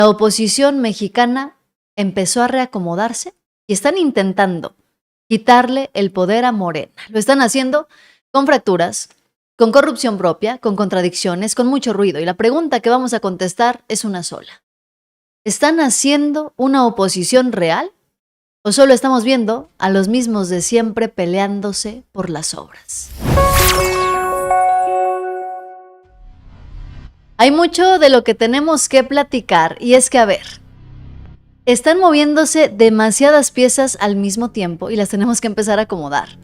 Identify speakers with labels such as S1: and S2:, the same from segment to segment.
S1: La oposición mexicana empezó a reacomodarse y están intentando quitarle el poder a Morena. Lo están haciendo con fracturas, con corrupción propia, con contradicciones, con mucho ruido. Y la pregunta que vamos a contestar es una sola. ¿Están haciendo una oposición real o solo estamos viendo a los mismos de siempre peleándose por las obras? Hay mucho de lo que tenemos que platicar y es que, a ver, están moviéndose demasiadas piezas al mismo tiempo y las tenemos que empezar a acomodar.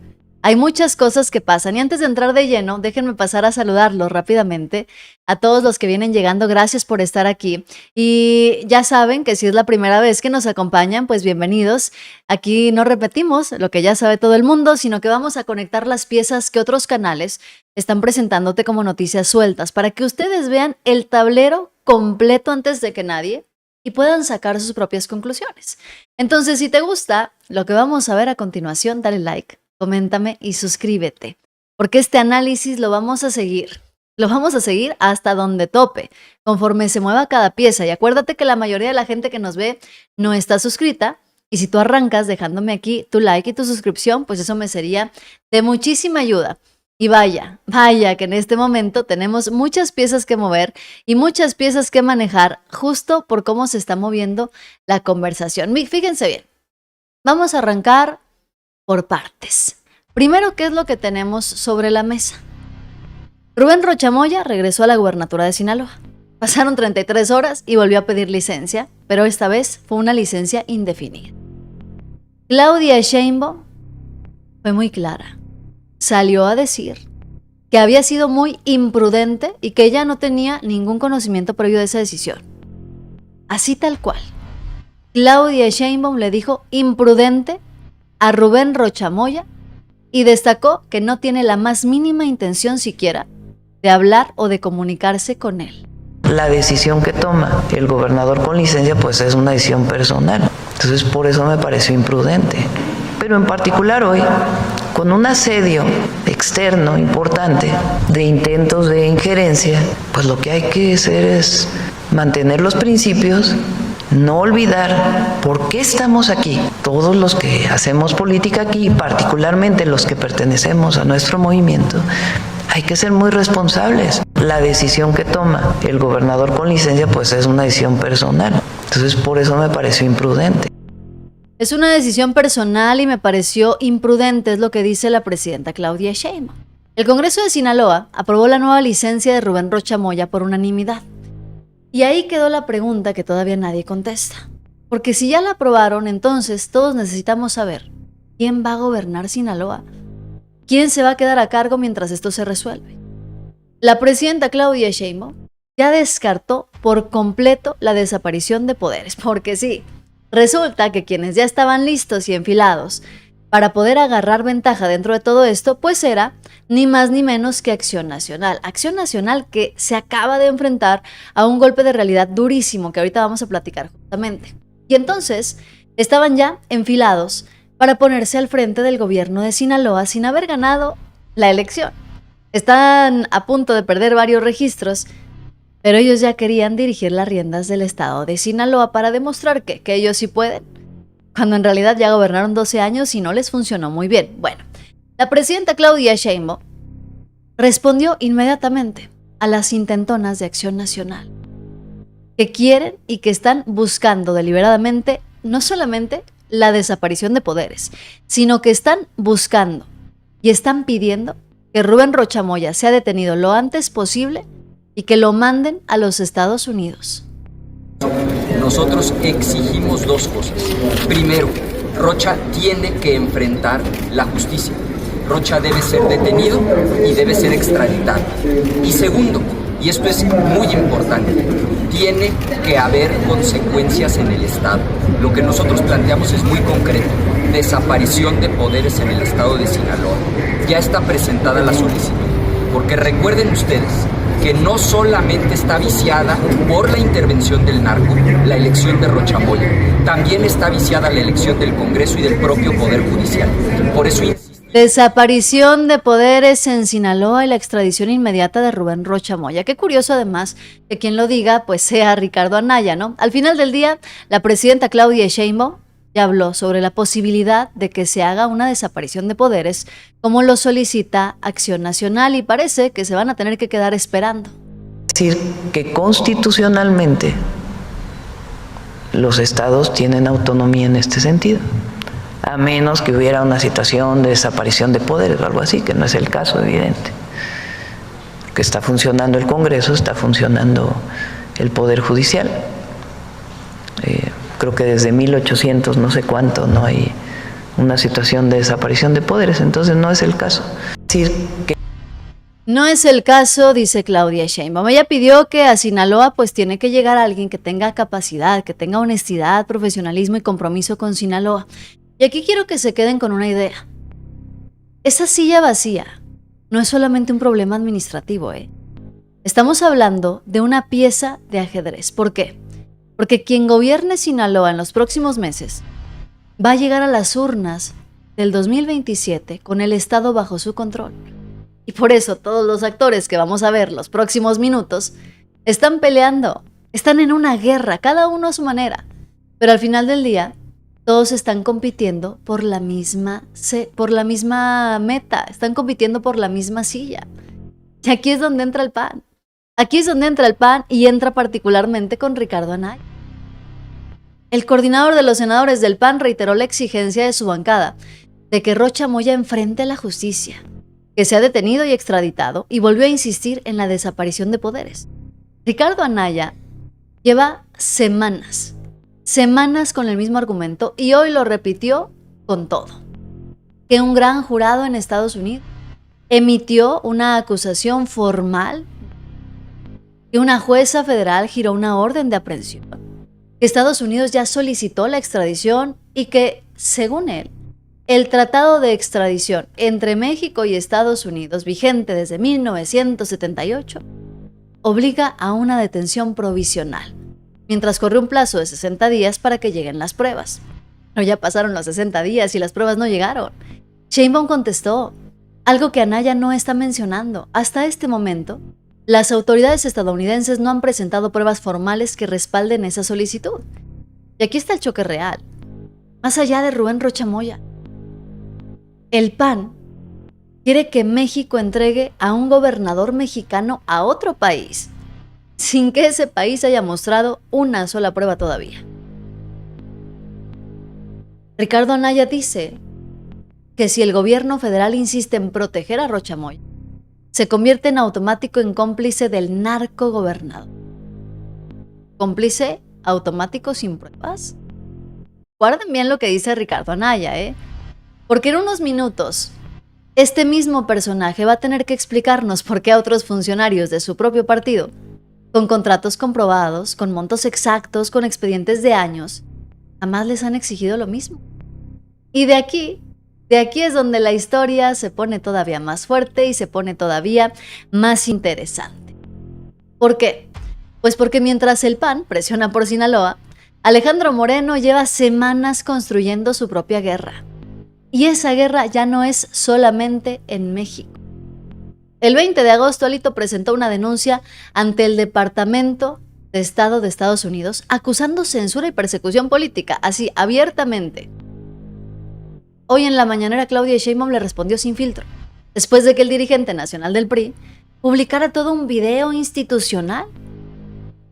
S1: Hay muchas cosas que pasan y antes de entrar de lleno, déjenme pasar a saludarlos rápidamente a todos los que vienen llegando. Gracias por estar aquí y ya saben que si es la primera vez que nos acompañan, pues bienvenidos. Aquí no repetimos lo que ya sabe todo el mundo, sino que vamos a conectar las piezas que otros canales están presentándote como noticias sueltas para que ustedes vean el tablero completo antes de que nadie y puedan sacar sus propias conclusiones. Entonces, si te gusta lo que vamos a ver a continuación, dale like, coméntame y suscríbete, porque este análisis lo vamos a seguir. Lo vamos a seguir hasta donde tope, conforme se mueva cada pieza. Y acuérdate que la mayoría de la gente que nos ve no está suscrita. Y si tú arrancas dejándome aquí tu like y tu suscripción, pues eso me sería de muchísima ayuda. Y vaya que en este momento tenemos muchas piezas que mover y muchas piezas que manejar justo por cómo se está moviendo la conversación. Fíjense bien, vamos a arrancar por partes. Primero, ¿qué es lo que tenemos sobre la mesa? Rubén Rocha Moya regresó a la gubernatura de Sinaloa. Pasaron 33 horas y volvió a pedir licencia, pero esta vez fue una licencia indefinida. Claudia Sheinbaum fue muy clara. Salió a decir que había sido muy imprudente y que ella no tenía ningún conocimiento previo de esa decisión. Así tal cual. Claudia Sheinbaum le dijo imprudente a Rubén Rocha Moya y destacó que no tiene la más mínima intención siquiera de hablar o de comunicarse con él.
S2: La decisión que toma el gobernador con licencia pues es una decisión personal, entonces por eso me pareció imprudente. Pero en particular hoy, con un asedio externo importante de intentos de injerencia, pues lo que hay que hacer es mantener los principios, no olvidar por qué estamos aquí. Todos los que hacemos política aquí, particularmente los que pertenecemos a nuestro movimiento, hay que ser muy responsables. La decisión que toma el gobernador con licencia pues es una decisión personal, entonces por eso me pareció imprudente.
S1: Es una decisión personal y me pareció imprudente, es lo que dice la presidenta Claudia Sheinbaum. El Congreso de Sinaloa aprobó la nueva licencia de Rubén Rocha Moya por unanimidad. Y ahí quedó la pregunta que todavía nadie contesta. Porque si ya la aprobaron, entonces todos necesitamos saber quién va a gobernar Sinaloa. ¿Quién se va a quedar a cargo mientras esto se resuelve? La presidenta Claudia Sheinbaum ya descartó por completo la desaparición de poderes, porque sí, resulta que quienes ya estaban listos y enfilados para poder agarrar ventaja dentro de todo esto, pues era ni más ni menos que Acción Nacional. Acción Nacional que se acaba de enfrentar a un golpe de realidad durísimo que ahorita vamos a platicar justamente. Y entonces estaban ya enfilados para ponerse al frente del gobierno de Sinaloa sin haber ganado la elección. Están a punto de perder varios registros, pero ellos ya querían dirigir las riendas del estado de Sinaloa para demostrar que ellos sí pueden, cuando en realidad ya gobernaron 12 años y no les funcionó muy bien. Bueno, la presidenta Claudia Sheinbaum respondió inmediatamente a las intentonas de Acción Nacional, que quieren y que están buscando deliberadamente no solamente la desaparición de poderes, sino que están buscando y están pidiendo que Rubén Rocha Moya sea detenido lo antes posible y que lo manden a los Estados Unidos.
S3: Nosotros exigimos dos cosas. Primero, Rocha tiene que enfrentar la justicia. Rocha debe ser detenido y debe ser extraditado. Y segundo, y esto es muy importante, tiene que haber consecuencias en el Estado. Lo que nosotros planteamos es muy concreto: desaparición de poderes en el Estado de Sinaloa. Ya está presentada la solicitud, porque recuerden ustedes que no solamente está viciada por la intervención del narco la elección de Rocha Moya, también está viciada la elección del Congreso y del propio Poder Judicial. Por eso insisto.
S1: Desaparición de poderes en Sinaloa y la extradición inmediata de Rubén Rocha Moya. Qué curioso además que quien lo diga pues sea Ricardo Anaya, ¿no? Al final del día, la presidenta Claudia Sheinbaum ya habló sobre la posibilidad de que se haga una desaparición de poderes como lo solicita Acción Nacional y parece que se van a tener que quedar esperando.
S2: Es decir, que constitucionalmente los estados tienen autonomía en este sentido, a menos que hubiera una situación de desaparición de poderes o algo así, que no es el caso, evidente. Que está funcionando el Congreso, está funcionando el Poder Judicial. Creo que desde 1800 no sé cuánto no hay una situación de desaparición de poderes, entonces no es el caso. Es decir, que
S1: no es el caso, dice Claudia Sheinbaum. Ella pidió que a Sinaloa pues tiene que llegar alguien que tenga capacidad, que tenga honestidad, profesionalismo y compromiso con Sinaloa. Y aquí quiero que se queden con una idea. Esa silla vacía no es solamente un problema administrativo, ¿eh? Estamos hablando de una pieza de ajedrez. ¿Por qué? Porque quien gobierne Sinaloa en los próximos meses va a llegar a las urnas del 2027 con el Estado bajo su control. Y por eso todos los actores que vamos a ver los próximos minutos están peleando, están en una guerra, cada uno a su manera. Pero al final del día, todos están compitiendo por la misma meta, están compitiendo por la misma silla. Y aquí es donde entra el PAN. Aquí es donde entra el PAN y entra particularmente con Ricardo Anaya. El coordinador de los senadores del PAN reiteró la exigencia de su bancada de que Rocha Moya enfrente a la justicia, que sea detenido y extraditado, y volvió a insistir en la desaparición de poderes. Ricardo Anaya lleva semanas con el mismo argumento y hoy lo repitió con todo. Que un gran jurado en Estados Unidos emitió una acusación formal, que una jueza federal giró una orden de aprehensión, que Estados Unidos ya solicitó la extradición y que, según él, el tratado de extradición entre México y Estados Unidos, vigente desde 1978, obliga a una detención provisional, mientras corre un plazo de 60 días para que lleguen las pruebas. Pero ya pasaron los 60 días y las pruebas no llegaron. Sheinbaum contestó, algo que Anaya no está mencionando. Hasta este momento, las autoridades estadounidenses no han presentado pruebas formales que respalden esa solicitud. Y aquí está el choque real. Más allá de Rubén Rocha Moya, el PAN quiere que México entregue a un gobernador mexicano a otro país, sin que ese país haya mostrado una sola prueba todavía. Ricardo Anaya dice que si el gobierno federal insiste en proteger a Rocha Moya, se convierte en automático en cómplice del narcogobernador. ¿Cómplice automático sin pruebas? Guarden bien lo que dice Ricardo Anaya, porque en unos minutos este mismo personaje va a tener que explicarnos por qué a otros funcionarios de su propio partido, con contratos comprobados, con montos exactos, con expedientes de años, jamás les han exigido lo mismo. Y de aquí es donde la historia se pone todavía más fuerte y se pone todavía más interesante. ¿Por qué? Pues porque mientras el PAN presiona por Sinaloa, Alejandro Moreno lleva semanas construyendo su propia guerra. Y esa guerra ya no es solamente en México. El 20 de agosto, Alito presentó una denuncia ante el Departamento de Estado de Estados Unidos acusando censura y persecución política, así abiertamente. Hoy en la mañanera Claudia Sheinbaum le respondió sin filtro, después de que el dirigente nacional del PRI publicara todo un video institucional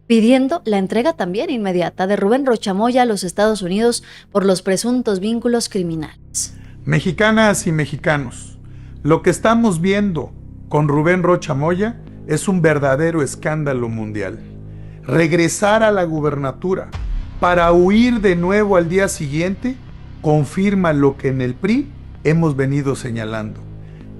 S1: pidiendo la entrega también inmediata de Rubén Rocha Moya a los Estados Unidos por los presuntos vínculos criminales.
S4: Mexicanas y mexicanos, lo que estamos viendo con Rubén Rocha Moya es un verdadero escándalo mundial. Regresar a la gubernatura para huir de nuevo al día siguiente confirma lo que en el PRI hemos venido señalando,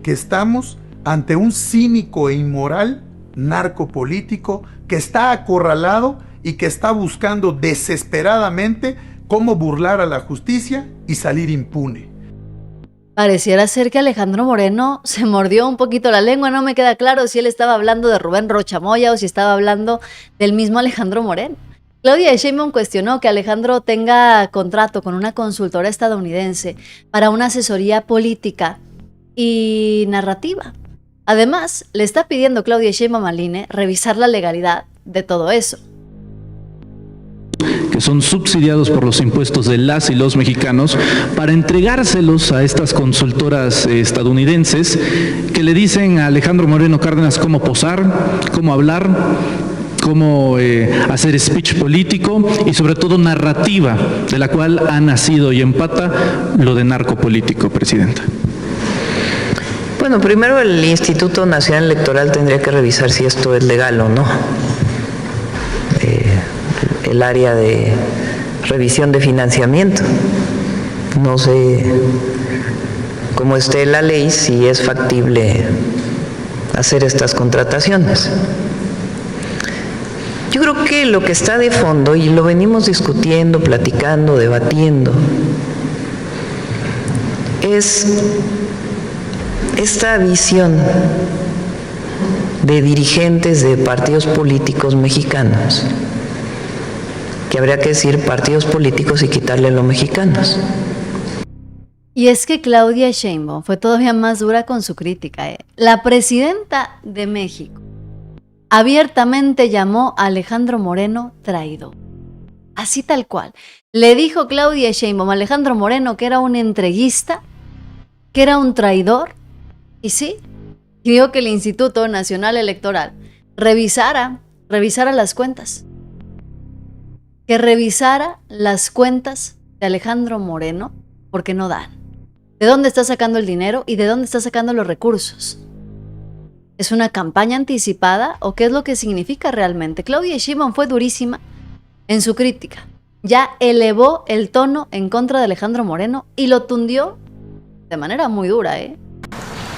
S4: que estamos ante un cínico e inmoral narcopolítico que está acorralado y que está buscando desesperadamente cómo burlar a la justicia y salir impune.
S1: Pareciera ser que Alejandro Moreno se mordió un poquito la lengua, no me queda claro si él estaba hablando de Rubén Rocha Moya o si estaba hablando del mismo Alejandro Moreno. Claudia Sheinbaum cuestionó que Alejandro tenga contrato con una consultora estadounidense para una asesoría política y narrativa. Además, le está pidiendo Claudia Sheinbaum al INE revisar la legalidad de todo eso.
S5: Que son subsidiados por los impuestos de las y los mexicanos para entregárselos a estas consultoras estadounidenses que le dicen a Alejandro Moreno Cárdenas cómo posar, cómo hablar, cómo hacer speech político y sobre todo narrativa, de la cual ha nacido y empata lo de narcopolítico, Presidenta.
S2: Bueno, primero el Instituto Nacional Electoral tendría que revisar si esto es legal o no. El área de revisión de financiamiento. No sé cómo esté la ley, si es factible hacer estas contrataciones. Yo creo que lo que está de fondo, y lo venimos discutiendo, platicando, debatiendo, es esta visión de dirigentes de partidos políticos mexicanos, que habría que decir partidos políticos y quitarle los mexicanos.
S1: Y es que Claudia Sheinbaum fue todavía más dura con su crítica. La presidenta de México abiertamente llamó a Alejandro Moreno traidor. Así tal cual. Le dijo Claudia Sheinbaum a Alejandro Moreno que era un entreguista, que era un traidor. Y sí, pidió que el Instituto Nacional Electoral revisara las cuentas. Que revisara las cuentas de Alejandro Moreno porque no dan. ¿De dónde está sacando el dinero y de dónde está sacando los recursos? ¿Es una campaña anticipada o qué es lo que significa realmente? Claudia Sheinbaum fue durísima en su crítica. Ya elevó el tono en contra de Alejandro Moreno y lo tundió de manera muy dura,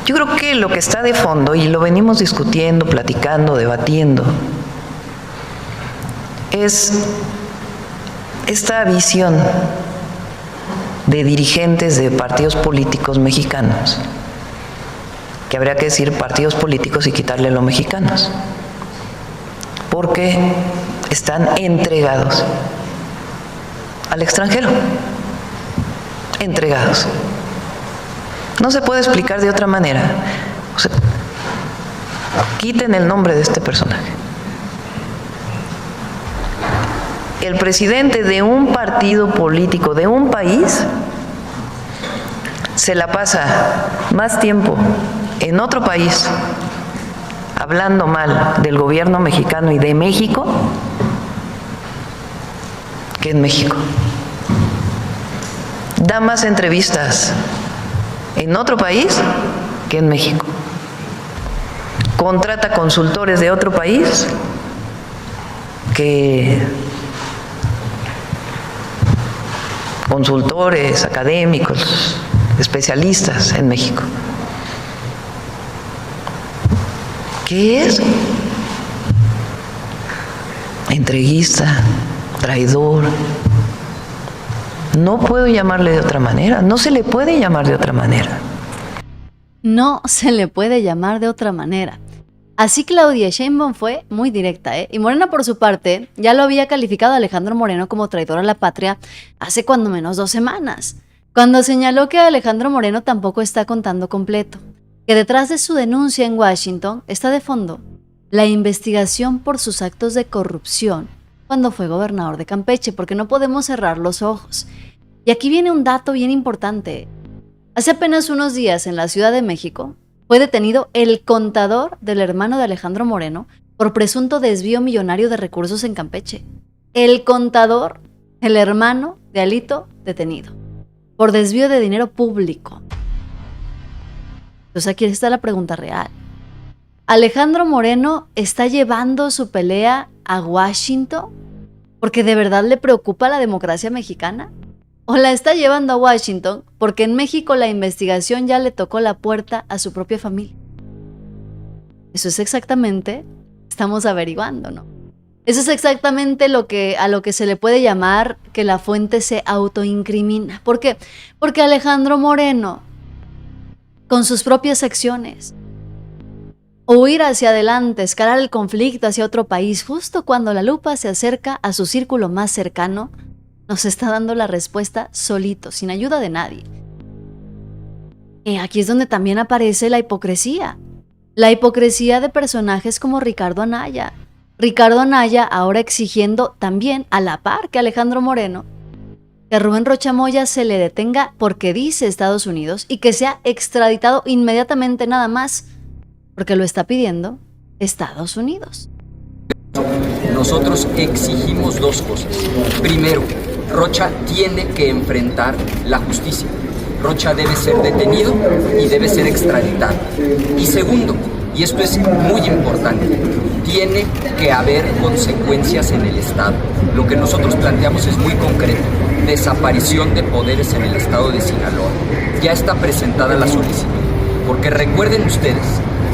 S2: Yo creo que lo que está de fondo, y lo venimos discutiendo, platicando, debatiendo, es esta visión de dirigentes de partidos políticos mexicanos, que habría que decir partidos políticos y quitarle los mexicanos, porque están entregados al extranjero, entregados. No se puede explicar de otra manera. O sea, quiten el nombre de este personaje. El presidente de un partido político de un país se la pasa más tiempo en otro país hablando mal del gobierno mexicano y de México que en México. Da más entrevistas en otro país que en México. Contrata consultores de otro país que consultores, académicos, especialistas en México. ¿Qué es? Entreguista, traidor. No puedo llamarle de otra manera, no se le puede llamar de otra manera.
S1: No se le puede llamar de otra manera. Así Claudia Sheinbaum fue muy directa, Y Morena, por su parte, ya lo había calificado a Alejandro Moreno como traidor a la patria hace cuando menos 2 semanas, cuando señaló que Alejandro Moreno tampoco está contando completo, que detrás de su denuncia en Washington está de fondo la investigación por sus actos de corrupción cuando fue gobernador de Campeche, porque no podemos cerrar los ojos. Y aquí viene un dato bien importante. Hace apenas unos días en la Ciudad de México fue detenido el contador del hermano de Alejandro Moreno por presunto desvío millonario de recursos en Campeche. El contador, el hermano de Alito, detenido por desvío de dinero público. Entonces aquí está la pregunta real. ¿Alejandro Moreno está llevando su pelea a Washington porque de verdad le preocupa la democracia mexicana? ¿O la está llevando a Washington porque en México la investigación ya le tocó la puerta a su propia familia? Eso es exactamente, estamos averiguando, ¿no? Eso es exactamente a lo que se le puede llamar que la fuente se autoincrimina. ¿Por qué? Porque Alejandro Moreno, con sus propias acciones, huir hacia adelante, escalar el conflicto hacia otro país, justo cuando la lupa se acerca a su círculo más cercano, nos está dando la respuesta solito, sin ayuda de nadie. Aquí es donde también aparece la hipocresía. La hipocresía de personajes como Ricardo Anaya. Ricardo Anaya ahora exigiendo también, a la par que Alejandro Moreno, que a Rubén Rocha Moya se le detenga porque dice Estados Unidos y que sea extraditado inmediatamente nada más porque lo está pidiendo Estados Unidos.
S3: Nosotros exigimos dos cosas. Primero, Rocha tiene que enfrentar la justicia. Rocha debe ser detenido y debe ser extraditado. Y segundo, y esto es muy importante, tiene que haber consecuencias en el Estado. Lo que nosotros planteamos es muy concreto: desaparición de poderes en el Estado de Sinaloa. Ya está presentada la solicitud, porque recuerden ustedes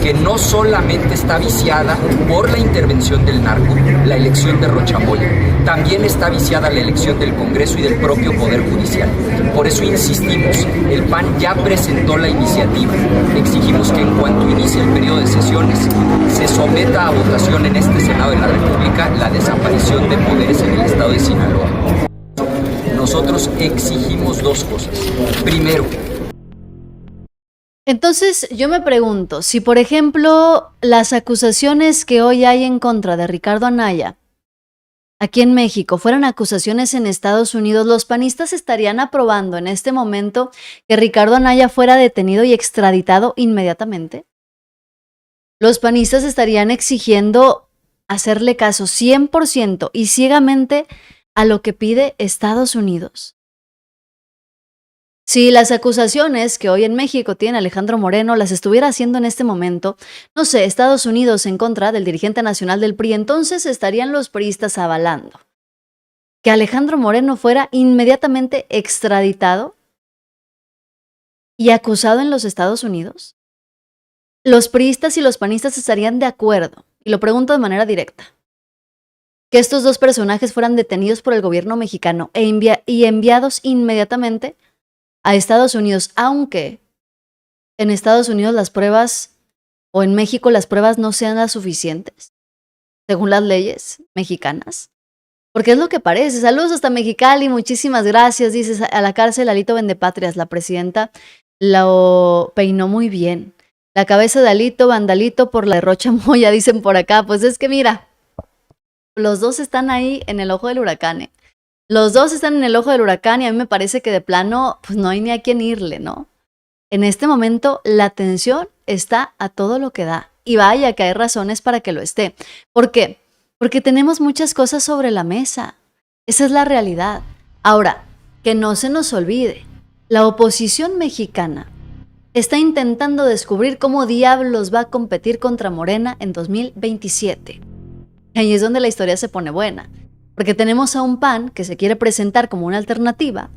S3: que no solamente está viciada por la intervención del narco la elección de Rocha Moya, también está viciada la elección del Congreso y del propio Poder Judicial. Por eso insistimos, el PAN ya presentó la iniciativa. Exigimos que en cuanto inicie el periodo de sesiones, se someta a votación en este Senado de la República la desaparición de poderes en el Estado de Sinaloa. Nosotros exigimos dos cosas. Primero,
S1: entonces yo me pregunto, si por ejemplo las acusaciones que hoy hay en contra de Ricardo Anaya aquí en México fueran acusaciones en Estados Unidos, ¿los panistas estarían aprobando en este momento que Ricardo Anaya fuera detenido y extraditado inmediatamente? Los panistas estarían exigiendo hacerle caso 100% y ciegamente a lo que pide Estados Unidos. Si las acusaciones que hoy en México tiene Alejandro Moreno las estuviera haciendo en este momento, no sé, Estados Unidos en contra del dirigente nacional del PRI, entonces estarían los priistas avalando que Alejandro Moreno fuera inmediatamente extraditado y acusado en los Estados Unidos. Los priistas y los panistas estarían de acuerdo, y lo pregunto de manera directa, que estos dos personajes fueran detenidos por el gobierno mexicano y enviados inmediatamente a Estados Unidos, aunque en Estados Unidos las pruebas, o en México las pruebas no sean las suficientes, según las leyes mexicanas. Porque es lo que parece. Saludos hasta Mexicali, muchísimas gracias. Dices, a la cárcel Alito Vendepatrias, la presidenta lo peinó muy bien. La cabeza de Alito, vandalito por la de Rocha Moya, dicen por acá. Pues es que mira, los dos están ahí en el ojo del huracán, ¿eh? Los dos están en el ojo del huracán y a mí me parece que de plano pues no hay ni a quién irle, ¿no? En este momento la tensión está a todo lo que da. Y vaya que hay razones para que lo esté. ¿Por qué? Porque tenemos muchas cosas sobre la mesa. Esa es la realidad. Ahora, que no se nos olvide, la oposición mexicana está intentando descubrir cómo diablos va a competir contra Morena en 2027. Y ahí es donde la historia se pone buena. Porque tenemos a un PAN que se quiere presentar como una alternativa,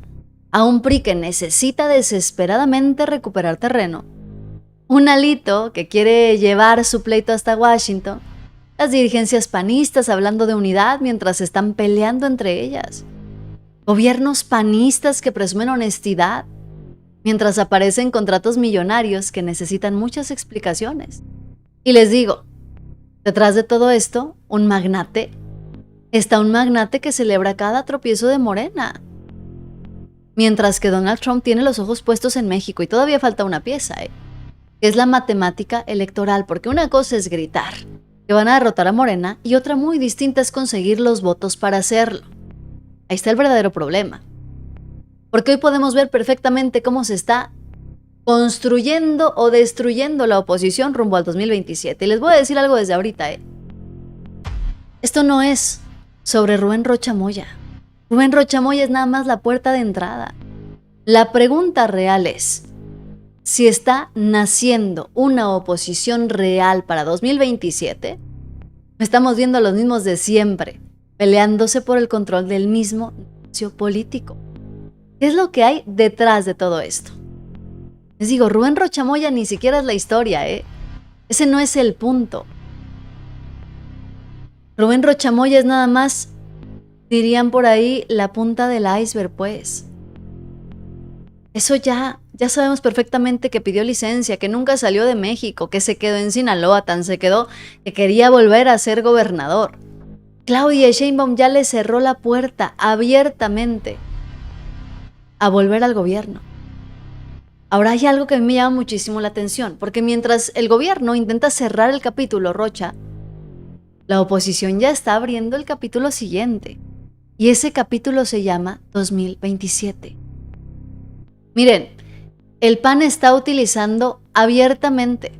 S1: a un PRI que necesita desesperadamente recuperar terreno, un Alito que quiere llevar su pleito hasta Washington, las dirigencias panistas hablando de unidad mientras están peleando entre ellas, gobiernos panistas que presumen honestidad, mientras aparecen contratos millonarios que necesitan muchas explicaciones. Y les digo, detrás de todo esto, un magnate. Está un magnate que celebra cada tropiezo de Morena. Mientras que Donald Trump tiene los ojos puestos en México y todavía falta una pieza, que es la matemática electoral, porque una cosa es gritar que van a derrotar a Morena y otra muy distinta es conseguir los votos para hacerlo. Ahí está el verdadero problema. Porque hoy podemos ver perfectamente cómo se está construyendo o destruyendo la oposición rumbo al 2027. Y les voy a decir algo desde ahorita, Esto no es sobre Rubén Rocha Moya. Rubén Rocha Moya es nada más la puerta de entrada. La pregunta real es si está naciendo una oposición real para 2027. Estamos viendo a los mismos de siempre, peleándose por el control del mismo negocio político. ¿Qué es lo que hay detrás de todo esto? Les digo, Rubén Rocha Moya ni siquiera es la historia, Ese no es el punto. Rubén Rocha Moya es nada más, dirían por ahí, la punta del iceberg, pues. Eso ya sabemos perfectamente que pidió licencia, que nunca salió de México, que se quedó en Sinaloa, tan se quedó que quería volver a ser gobernador. Claudia Sheinbaum ya le cerró la puerta abiertamente a volver al gobierno. Ahora hay algo que a mí me llama muchísimo la atención, porque mientras el gobierno intenta cerrar el capítulo Rocha, la oposición ya está abriendo el capítulo siguiente. Y ese capítulo se llama 2027. Miren, el PAN está utilizando abiertamente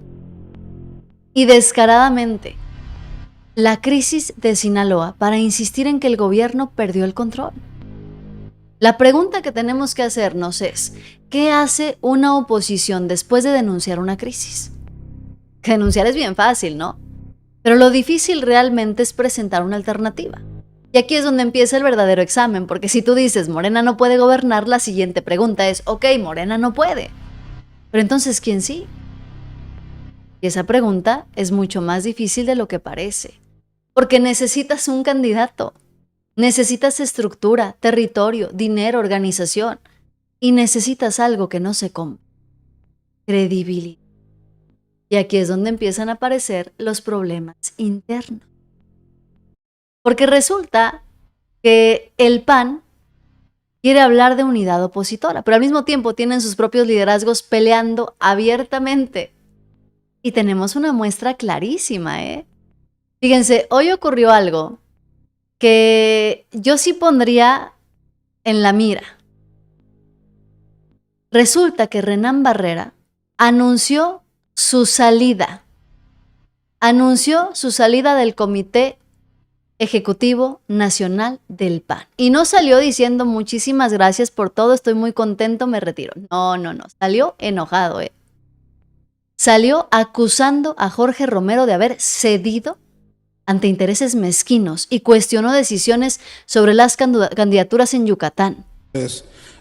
S1: y descaradamente la crisis de Sinaloa para insistir en que el gobierno perdió el control. La pregunta que tenemos que hacernos es, ¿qué hace una oposición después de denunciar una crisis? Que denunciar es bien fácil, ¿no? Pero lo difícil realmente es presentar una alternativa. Y aquí es donde empieza el verdadero examen, porque si tú dices Morena no puede gobernar, la siguiente pregunta es, ok, Morena no puede, pero entonces ¿quién sí? Y esa pregunta es mucho más difícil de lo que parece, porque necesitas un candidato, necesitas estructura, territorio, dinero, organización, y necesitas algo que no se compra: credibilidad. Y aquí es donde empiezan a aparecer los problemas internos. Porque resulta que el PAN quiere hablar de unidad opositora, pero al mismo tiempo tienen sus propios liderazgos peleando abiertamente. Y tenemos una muestra clarísima, ¿eh? Fíjense, hoy ocurrió algo que yo sí pondría en la mira. Resulta que Renán Barrera anunció su salida del Comité Ejecutivo Nacional del PAN. Y no salió diciendo muchísimas gracias por todo, estoy muy contento, me retiro. No. Salió enojado, Salió acusando a Jorge Romero de haber cedido ante intereses mezquinos y cuestionó decisiones sobre las candidaturas en Yucatán.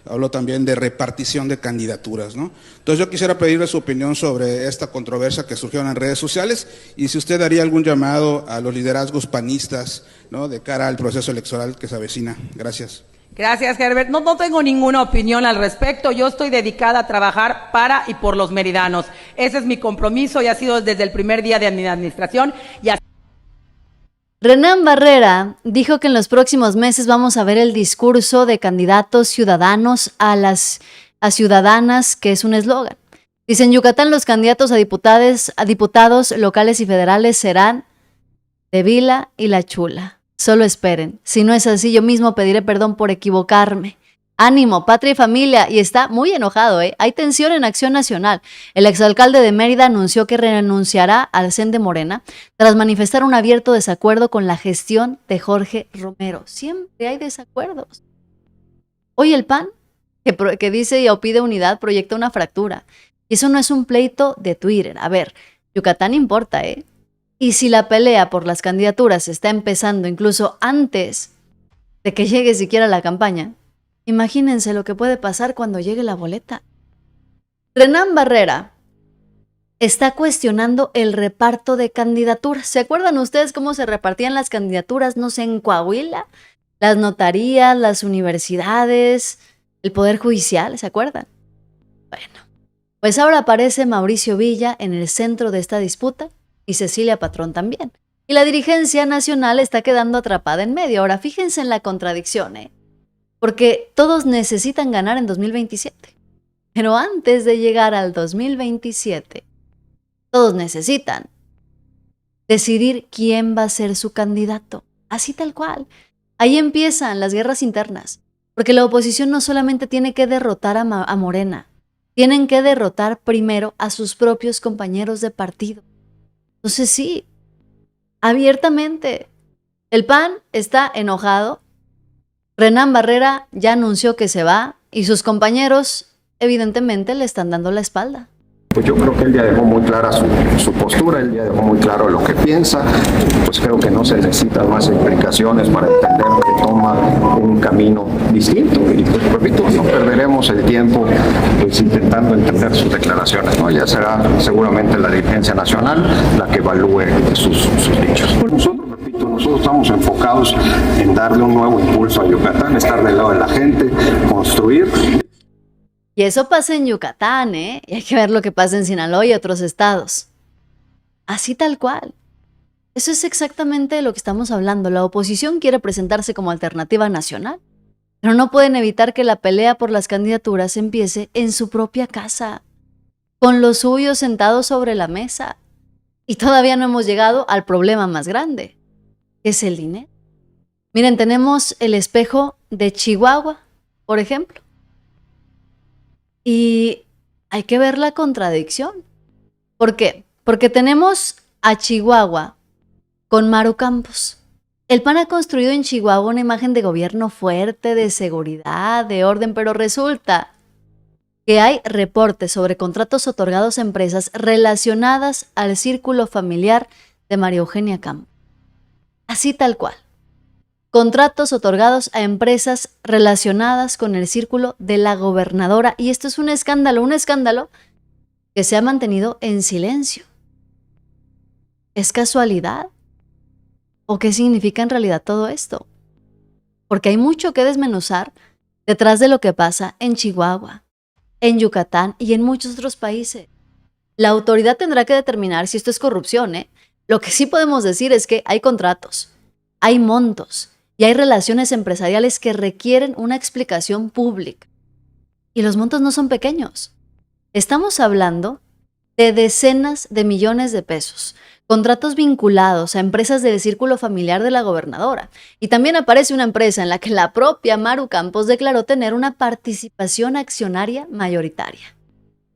S6: Hablo también de repartición de candidaturas, ¿no? Entonces yo quisiera pedirle su opinión sobre esta controversia que surgió en las redes sociales y si usted haría algún llamado a los liderazgos panistas, ¿no?, de cara al proceso electoral que se avecina. Gracias.
S7: Gracias, Herbert. No tengo ninguna opinión al respecto. Yo estoy dedicada a trabajar para y por los meridanos. Ese es mi compromiso y ha sido desde el primer día de mi administración.
S1: Renán Barrera dijo que en los próximos meses vamos a ver el discurso de candidatos ciudadanos a ciudadanas, que es un eslogan. Dice, en Yucatán los candidatos a diputados locales y federales serán de Vila y La Chula. Solo esperen. Si no es así, yo mismo pediré perdón por equivocarme. Ánimo, patria y familia. Y está muy enojado, Hay tensión en Acción Nacional. El exalcalde de Mérida anunció que renunciará al CEN de Morena tras manifestar un abierto desacuerdo con la gestión de Jorge Romero. Siempre hay desacuerdos. Hoy el PAN, que dice o pide unidad, proyecta una fractura. Y eso no es un pleito de Twitter. A ver, Yucatán importa, Y si la pelea por las candidaturas está empezando incluso antes de que llegue siquiera la campaña, imagínense lo que puede pasar cuando llegue la boleta. Renán Barrera está cuestionando el reparto de candidaturas. ¿Se acuerdan ustedes cómo se repartían las candidaturas, no sé, en Coahuila? Las notarías, las universidades, el Poder Judicial, ¿se acuerdan? Bueno, pues ahora aparece Mauricio Villa en el centro de esta disputa y Cecilia Patrón también. Y la dirigencia nacional está quedando atrapada en medio. Ahora, fíjense en la contradicción, porque todos necesitan ganar en 2027. Pero antes de llegar al 2027, todos necesitan decidir quién va a ser su candidato. Así tal cual. Ahí empiezan las guerras internas, porque la oposición no solamente tiene que derrotar a Morena, tienen que derrotar primero a sus propios compañeros de partido. Entonces sí, abiertamente, el PAN está enojado. Renán Barrera ya anunció que se va y sus compañeros evidentemente le están dando la espalda.
S8: Pues yo creo que él ya dejó muy clara su postura, él ya dejó muy claro lo que piensa, pues creo que no se necesitan más explicaciones para entender que toma un camino distinto y pues repito, no perderemos el tiempo pues intentando entender sus declaraciones, ¿no? Ya será seguramente la dirigencia nacional la que evalúe sus dichos. Nosotros estamos enfocados en darle un nuevo impulso a Yucatán, estar del lado de la gente, construir.
S1: Y eso pasa en Yucatán, Y hay que ver lo que pasa en Sinaloa y otros estados. Así tal cual. Eso es exactamente de lo que estamos hablando. La oposición quiere presentarse como alternativa nacional pero no pueden evitar que la pelea por las candidaturas empiece en su propia casa, con los suyos sentados sobre la mesa. Y todavía no hemos llegado al problema más grande, que es el dinero. Miren, tenemos el espejo de Chihuahua, por ejemplo. Y hay que ver la contradicción. ¿Por qué? Porque tenemos a Chihuahua con Maru Campos. El PAN ha construido en Chihuahua una imagen de gobierno fuerte, de seguridad, de orden, pero resulta que hay reportes sobre contratos otorgados a empresas relacionadas al círculo familiar de María Eugenia Campos. Así tal cual. Contratos otorgados a empresas relacionadas con el círculo de la gobernadora. Y esto es un escándalo que se ha mantenido en silencio. ¿Es casualidad? ¿O qué significa en realidad todo esto? Porque hay mucho que desmenuzar detrás de lo que pasa en Chihuahua, en Yucatán y en muchos otros países. La autoridad tendrá que determinar si esto es corrupción, ¿eh? Lo que sí podemos decir es que hay contratos, hay montos y hay relaciones empresariales que requieren una explicación pública. Y los montos no son pequeños. Estamos hablando de decenas de millones de pesos, contratos vinculados a empresas del círculo familiar de la gobernadora. Y también aparece una empresa en la que la propia Maru Campos declaró tener una participación accionaria mayoritaria.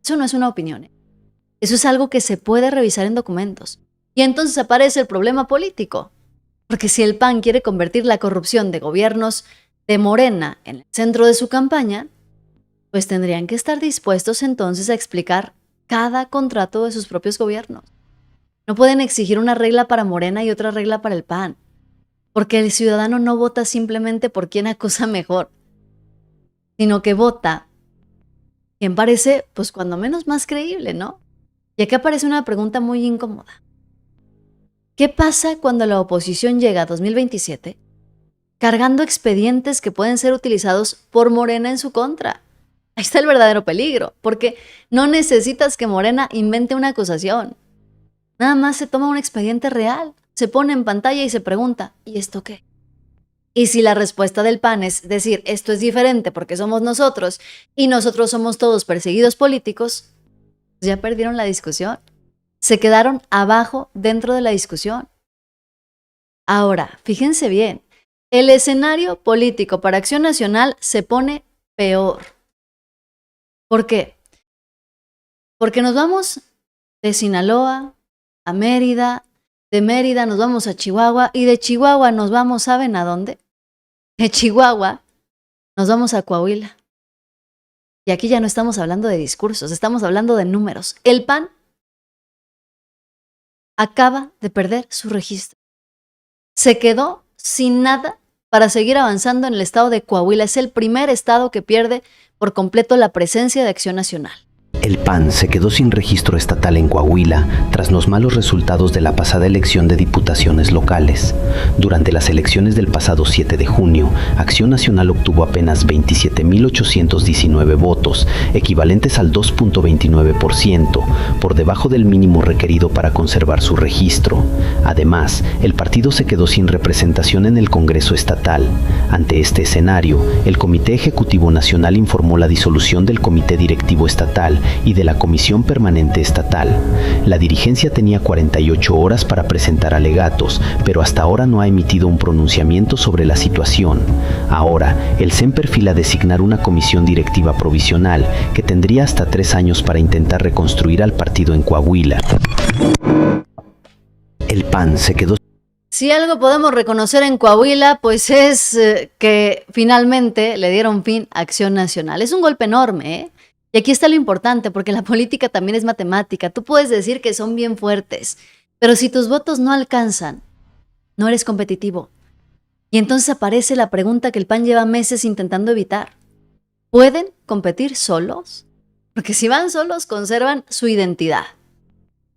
S1: Eso no es una opinión, ¿eh? Eso es algo que se puede revisar en documentos. Y entonces aparece el problema político. Porque si el PAN quiere convertir la corrupción de gobiernos de Morena en el centro de su campaña, pues tendrían que estar dispuestos entonces a explicar cada contrato de sus propios gobiernos. No pueden exigir una regla para Morena y otra regla para el PAN, porque el ciudadano no vota simplemente por quien acusa mejor, sino que vota quien parece, pues cuando menos más creíble, ¿no? Y aquí aparece una pregunta muy incómoda. ¿Qué pasa cuando la oposición llega a 2027 cargando expedientes que pueden ser utilizados por Morena en su contra? Ahí está el verdadero peligro, porque no necesitas que Morena invente una acusación. Nada más se toma un expediente real, se pone en pantalla y se pregunta, ¿y esto qué? Y si la respuesta del PAN es decir, esto es diferente porque somos nosotros y nosotros somos todos perseguidos políticos, pues ya perdieron la discusión. Se quedaron abajo dentro de la discusión. Ahora, fíjense bien, el escenario político para Acción Nacional se pone peor. ¿Por qué? Porque nos vamos de Sinaloa a Mérida, de Mérida nos vamos a Chihuahua y de Chihuahua nos vamos, ¿saben a dónde? De Chihuahua nos vamos a Coahuila. Y aquí ya no estamos hablando de discursos, estamos hablando de números. El PAN acaba de perder su registro. Se quedó sin nada para seguir avanzando en el estado de Coahuila. Es el primer estado que pierde por completo la presencia de Acción Nacional.
S9: El PAN se quedó sin registro estatal en Coahuila tras los malos resultados de la pasada elección de diputaciones locales. Durante las elecciones del pasado 7 de junio, Acción Nacional obtuvo apenas 27.819 votos, equivalentes al 2.29%, por debajo del mínimo requerido para conservar su registro. Además, el partido se quedó sin representación en el Congreso estatal. Ante este escenario, el Comité Ejecutivo Nacional informó la disolución del Comité Directivo Estatal y de la Comisión Permanente Estatal. La dirigencia tenía 48 horas para presentar alegatos, pero hasta ahora no ha emitido un pronunciamiento sobre la situación. Ahora, el CEN perfila designar una comisión directiva provisional que tendría hasta 3 años para intentar reconstruir al partido en Coahuila. El PAN se quedó.
S1: Si algo podemos reconocer en Coahuila, pues es que finalmente le dieron fin a Acción Nacional. Es un golpe enorme, ¿eh? Y aquí está lo importante, porque la política también es matemática. Tú puedes decir que son bien fuertes, pero si tus votos no alcanzan, no eres competitivo. Y entonces aparece la pregunta que el PAN lleva meses intentando evitar. ¿Pueden competir solos? Porque si van solos, conservan su identidad,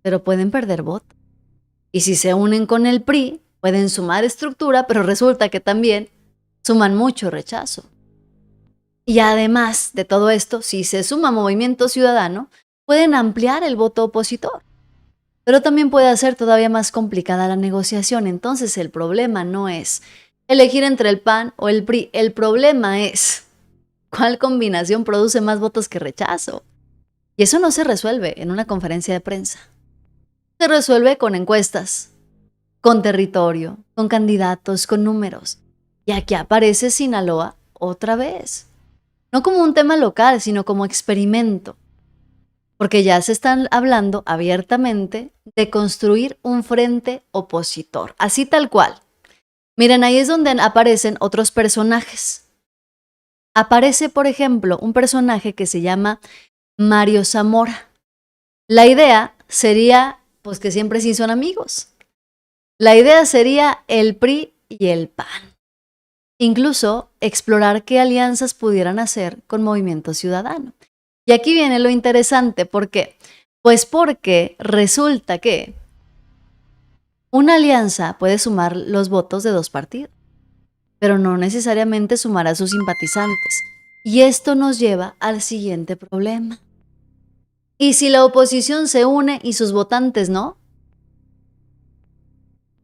S1: pero pueden perder votos. Y si se unen con el PRI, pueden sumar estructura, pero resulta que también suman mucho rechazo. Y además de todo esto, si se suma Movimiento Ciudadano, pueden ampliar el voto opositor. Pero también puede hacer todavía más complicada la negociación. Entonces el problema no es elegir entre el PAN o el PRI. El problema es cuál combinación produce más votos que rechazo. Y eso no se resuelve en una conferencia de prensa. Se resuelve con encuestas, con territorio, con candidatos, con números. Y aquí aparece Sinaloa otra vez. No como un tema local, sino como experimento. Porque ya se están hablando abiertamente de construir un frente opositor. Así tal cual. Miren, ahí es donde aparecen otros personajes. Aparece, por ejemplo, un personaje que se llama Mario Zamora. La idea sería, pues, que siempre sí son amigos. La idea sería el PRI y el PAN. Incluso explorar qué alianzas pudieran hacer con Movimiento Ciudadano. Y aquí viene lo interesante, ¿por qué? Pues porque resulta que una alianza puede sumar los votos de dos partidos, pero no necesariamente sumará a sus simpatizantes. Y esto nos lleva al siguiente problema. ¿Y si la oposición se une y sus votantes no?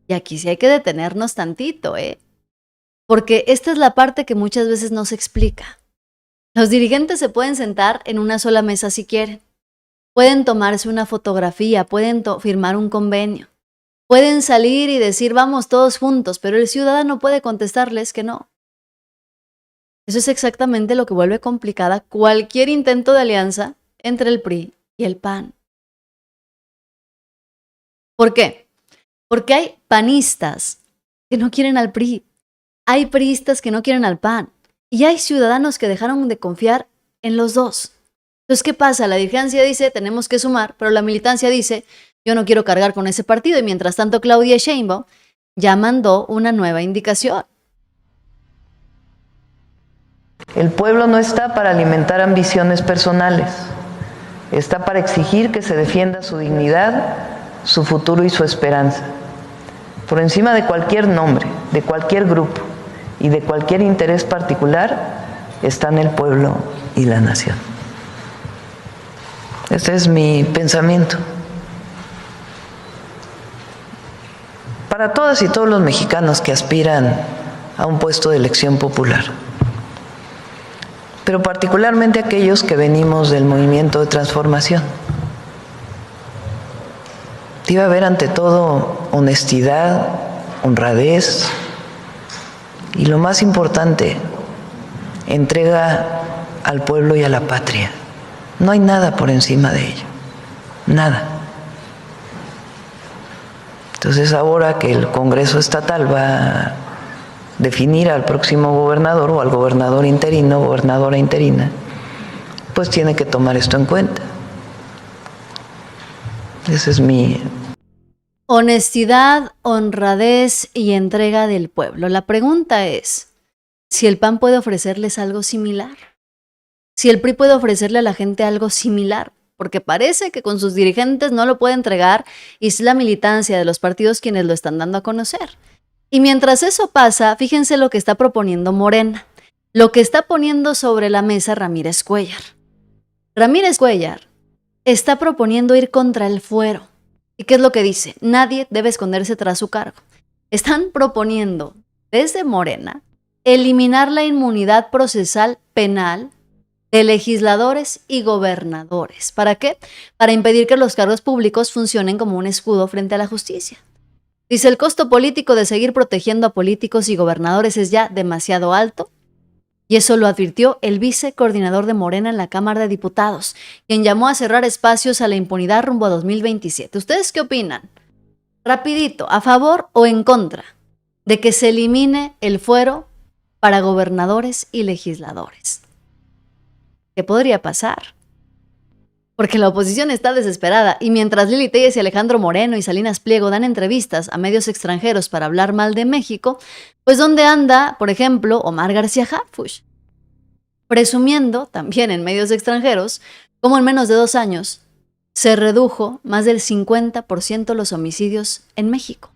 S1: Y aquí sí hay que detenernos tantito, porque esta es la parte que muchas veces no se explica. Los dirigentes se pueden sentar en una sola mesa si quieren. Pueden tomarse una fotografía, pueden firmar un convenio. Pueden salir y decir vamos todos juntos, pero el ciudadano puede contestarles que no. Eso es exactamente lo que vuelve complicada cualquier intento de alianza entre el PRI y el PAN. ¿Por qué? Porque hay panistas que no quieren al PRI, hay priistas que no quieren al PAN y hay ciudadanos que dejaron de confiar en los dos. Entonces, ¿qué pasa? La dirigencia dice tenemos que sumar, pero la militancia dice yo no quiero cargar con ese partido y mientras tanto Claudia Sheinbaum ya mandó una nueva indicación.
S2: El pueblo no está para alimentar ambiciones personales, está para exigir que se defienda su dignidad, su futuro y su esperanza. Por encima de cualquier nombre, de cualquier grupo y de cualquier interés particular, están el pueblo y la nación. Este es mi pensamiento. Para todas y todos los mexicanos que aspiran a un puesto de elección popular, pero particularmente aquellos que venimos del movimiento de transformación. Debe haber ante todo honestidad, honradez y lo más importante, entrega al pueblo y a la patria. No hay nada por encima de ello, nada. Entonces ahora que el Congreso Estatal va a definir al próximo gobernador o al gobernador interino, gobernadora interina, pues tiene que tomar esto en cuenta. Ese es mi...
S1: Honestidad, honradez y entrega del pueblo. La pregunta es, si el PAN puede ofrecerles algo similar, si el PRI puede ofrecerle a la gente algo similar, porque parece que con sus dirigentes no lo puede entregar y es la militancia de los partidos quienes lo están dando a conocer. Y mientras eso pasa, fíjense lo que está proponiendo Morena, lo que está poniendo sobre la mesa Ramírez Cuellar. Ramírez Cuellar está proponiendo ir contra el fuero. ¿Y qué es lo que dice? Nadie debe esconderse tras su cargo. Están proponiendo, desde Morena, eliminar la inmunidad procesal penal de legisladores y gobernadores. ¿Para qué? Para impedir que los cargos públicos funcionen como un escudo frente a la justicia. Dice, el costo político de seguir protegiendo a políticos y gobernadores es ya demasiado alto. Y eso lo advirtió el vicecoordinador de Morena en la Cámara de Diputados, quien llamó a cerrar espacios a la impunidad rumbo a 2027. ¿Ustedes qué opinan? Rapidito, ¿a favor o en contra de que se elimine el fuero para gobernadores y legisladores? ¿Qué podría pasar? Porque la oposición está desesperada y mientras Lili Telles y Alejandro Moreno y Salinas Pliego dan entrevistas a medios extranjeros para hablar mal de México, pues ¿dónde anda, por ejemplo, Omar García Harfuch? Presumiendo, también en medios extranjeros, cómo en menos de 2 años se redujo más del 50% los homicidios en México.